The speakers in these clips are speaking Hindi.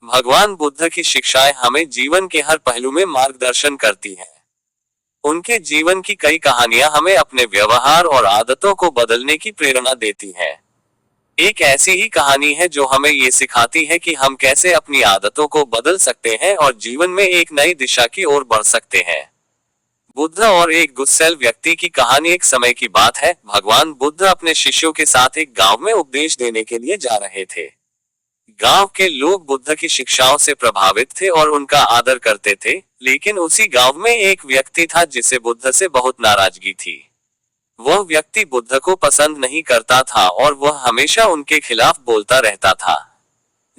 भगवान बुद्ध की शिक्षाएं हमें जीवन के हर पहलू में मार्गदर्शन करती हैं। उनके जीवन की कई कहानियां हमें अपने व्यवहार और आदतों को बदलने की प्रेरणा देती हैं। एक ऐसी ही कहानी है जो हमें ये सिखाती है कि हम कैसे अपनी आदतों को बदल सकते हैं और जीवन में एक नई दिशा की ओर बढ़ सकते हैं। बुद्ध और एक गुस्सैल व्यक्ति की कहानी। एक समय की बात है, भगवान बुद्ध अपने शिष्यों के साथ एक गांव में उपदेश देने के लिए जा रहे थे। गांव के लोग बुद्ध की शिक्षाओं से प्रभावित थे और उनका आदर करते थे, लेकिन उसी गांव में एक व्यक्ति था जिसे बुद्ध से बहुत नाराजगी थी। वह व्यक्ति बुद्ध को पसंद नहीं करता था और वह हमेशा उनके खिलाफ बोलता रहता था।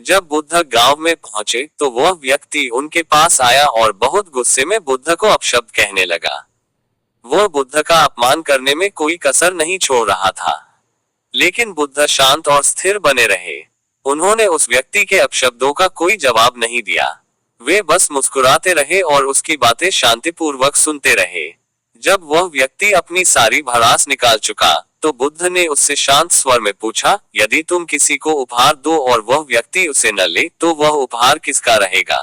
जब बुद्ध गांव में पहुंचे तो वह व्यक्ति उनके पास आया और बहुत गुस्से में बुद्ध को अपशब्द कहने लगा। वह बुद्ध का अपमान करने में कोई कसर नहीं छोड़ रहा था, लेकिन बुद्ध शांत और स्थिर बने रहे। उन्होंने उस व्यक्ति के अपशब्दों का कोई जवाब नहीं दिया। वे बस मुस्कुराते रहे और उसकी बातें शांतिपूर्वक सुनते रहे। जब वह व्यक्ति अपनी सारी भड़ास निकाल चुका तो बुद्ध ने उससे शांत स्वर में पूछा, यदि तुम किसी को उपहार दो और वह व्यक्ति उसे न ले तो वह उपहार किसका रहेगा?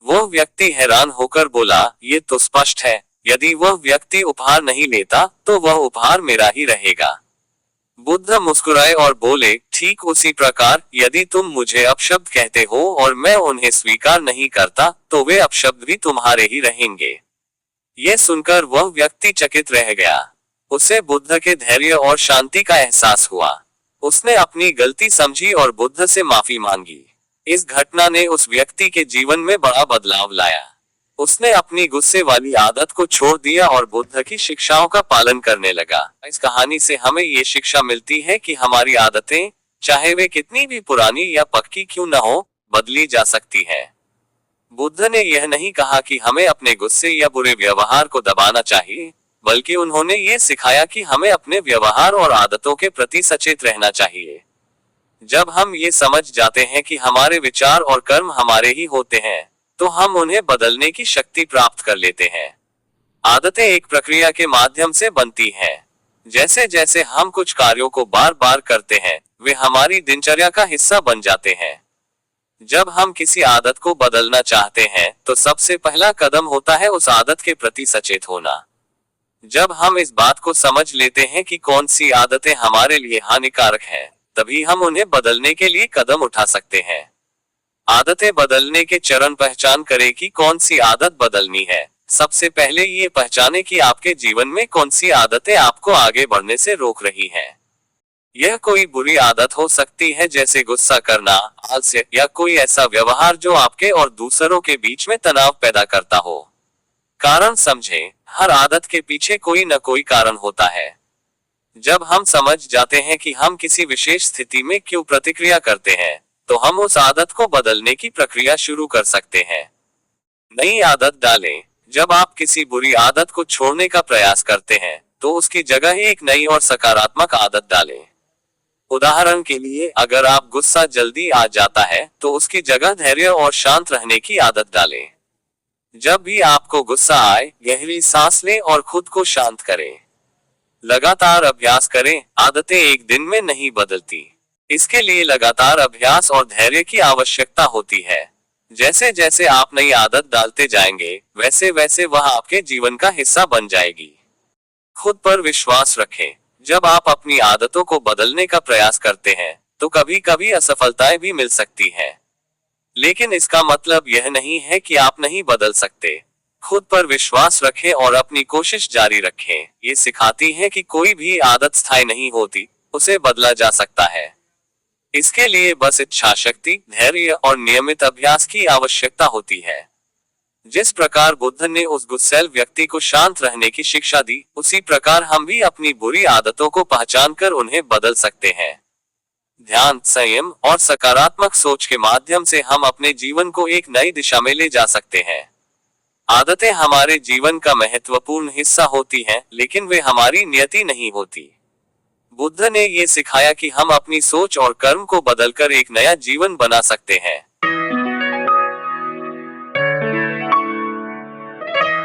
वह व्यक्ति हैरान होकर बोला, ये तो स्पष्ट है, यदि वह व्यक्ति उपहार नहीं लेता तो वह उपहार मेरा ही रहेगा। बुद्ध मुस्कुराए और बोले, ठीक उसी प्रकार यदि तुम मुझे अपशब्द कहते हो और मैं उन्हें स्वीकार नहीं करता तो वे अपशब्द भी तुम्हारे ही रहेंगे। यह सुनकर वह व्यक्ति चकित रह गया। उसे बुद्ध के धैर्य और शांति का एहसास हुआ। उसने अपनी गलती समझी और बुद्ध से माफी मांगी। इस घटना ने उस व्यक्ति के जीवन में बड़ा बदलाव लाया। उसने अपनी गुस्से वाली आदत को छोड़ दिया और बुद्ध की शिक्षाओं का पालन करने लगा। इस कहानी से हमें ये शिक्षा मिलती है कि हमारी आदतें, चाहे वे कितनी भी पुरानी या पक्की क्यों न हो, बदली जा सकती है। बुद्ध ने यह नहीं कहा कि हमें अपने गुस्से या बुरे व्यवहार को दबाना चाहिए, बल्कि उन्होंने ये सिखाया कि हमें अपने व्यवहार और आदतों के प्रति सचेत रहना चाहिए। जब हम ये समझ जाते हैं कि हमारे विचार और कर्म हमारे ही होते हैं, तो हम उन्हें बदलने की शक्ति प्राप्त कर लेते हैं। आदतें एक प्रक्रिया के माध्यम से बनती हैं। जैसे जैसे हम कुछ कार्यों को बार बार करते हैं, वे हमारी दिनचर्या का हिस्सा बन जाते हैं। जब हम किसी आदत को बदलना चाहते हैं, तो सबसे पहला कदम होता है उस आदत के प्रति सचेत होना। जब हम इस बात को समझ लेते हैं कि कौन सी आदतें हमारे लिए हानिकारक हैं, तभी हम उन्हें बदलने के लिए कदम उठा सकते हैं। आदतें बदलने के चरण। पहचान करें कि कौन सी आदत बदलनी है। सबसे पहले ये पहचानें कि आपके जीवन में कौन सी आदतें आपको आगे बढ़ने से रोक रही हैं। यह कोई बुरी आदत हो सकती है, जैसे गुस्सा करना, आलस्य, या कोई ऐसा व्यवहार जो आपके और दूसरों के बीच में तनाव पैदा करता हो। कारण समझें, हर आदत के पीछे कोई न कोई कारण होता है। जब हम समझ जाते हैं कि हम किसी विशेष स्थिति में क्यों प्रतिक्रिया करते हैं, तो हम उस आदत को बदलने की प्रक्रिया शुरू कर सकते हैं। नई आदत डालें। जब आप किसी बुरी आदत को छोड़ने का प्रयास करते हैं, तो उसकी जगह एक नई और सकारात्मक आदत डालें। उदाहरण के लिए, अगर आप गुस्सा जल्दी आ जाता है, तो उसकी जगह धैर्य और शांत रहने की आदत डालें। जब भी आपको गुस्सा आए, गहरी सांस लें और खुद को शांत करें। लगातार अभ्यास करें। आदतें एक दिन में नहीं बदलती। इसके लिए लगातार अभ्यास और धैर्य की आवश्यकता होती है। जैसे जैसे आप नई आदत डालते जाएंगे, वैसे वैसे वह आपके जीवन का हिस्सा बन जाएगी। खुद पर विश्वास रखें। जब आप अपनी आदतों को बदलने का प्रयास करते हैं, तो कभी कभी असफलताएं भी मिल सकती हैं। लेकिन इसका मतलब यह नहीं है कि आप नहीं बदल सकते। खुद पर विश्वास रखें और अपनी कोशिश जारी रखें। ये सिखाती है कि कोई भी आदत स्थायी नहीं होती, उसे बदला जा सकता है। इसके लिए बस इच्छा शक्ति, धैर्य और नियमित अभ्यास की आवश्यकता होती है। जिस प्रकार बुद्ध ने उस गुस्सैल व्यक्ति को शांत रहने की शिक्षा दी, उसी प्रकार हम भी अपनी बुरी आदतों को पहचानकर उन्हें बदल सकते हैं। ध्यान, संयम और सकारात्मक सोच के माध्यम से हम अपने जीवन को एक नई दिशा में ले जा सकते हैं। आदतें हमारे जीवन का महत्वपूर्ण हिस्सा होती हैं, लेकिन वे हमारी नियति नहीं होती। बुद्ध ने ये सिखाया कि हम अपनी सोच और कर्म को बदलकर एक नया जीवन बना सकते हैं।